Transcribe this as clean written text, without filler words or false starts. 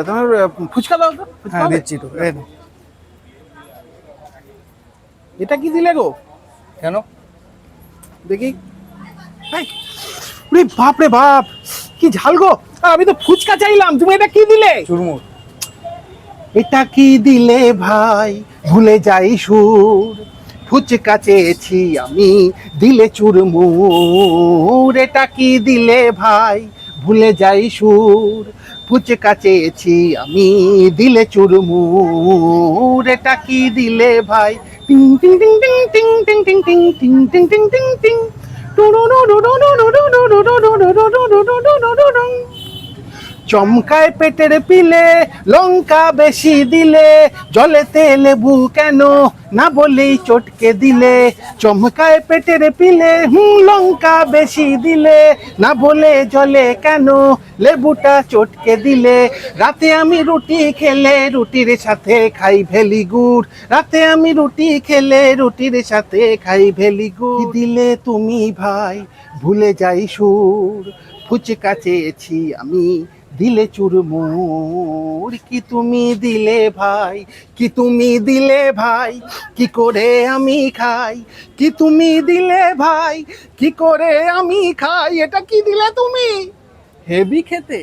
তোমার ফুচকা দাও তো, ফুচকা হ্যাঁ হবে? দিচ্ছি তো, এই নাও। এটা কি দিলে গো? কেন? দেখি। এই, ওরে বাপ রে বাপ, কি ঝাল গো! আর আমি তো ফুচকা চাইলাম, তুমি এটা কি দিলে? চুরমুর। এটা কি দিলে ভাই, ভুলে যাই সুর, ফুচকা চেয়েছি আমি, দিলে চুরমুর। এটা কি দিলে ভাই, ভুলে যাই সুর, ফুচকা চেয়েছি আমি, দিলে চুরমুর। এটা কি দিলে ভাই, টিং টিং টিং টিং টিং টিং টিং টিং টিং টিং টিং টিং টিং। চমকায় পেটের পিলে, লঙ্কা বেশি দিলে, জলেতে লেবু কেন, না বলেই চটকে দিলে। চমকায় পেটের পিলে, লঙ্কা বেশি দিলে, না বলে জলে কেন, লেবুটা চটকে দিলে। রাতে আমি রুটি খেলে, রুটির সাথে খাই ভেলি গুড়, রাতে আমি রুটি খেলে, রুটির সাথে খাই ভেলি গুড়। কি দিলে তুমি ভাই, ভুলে যাই সুর, ফুচকা চেয়েছি আমি, দিলে চুরমুর। কি তুমি দিলে ভাই, কি তুমি দিলে ভাই, কি করে আমি খাই, কি তুমি দিলে ভাই, কি করে আমি খাই। এটা কি দিলে তুমি? হেভি খেতে।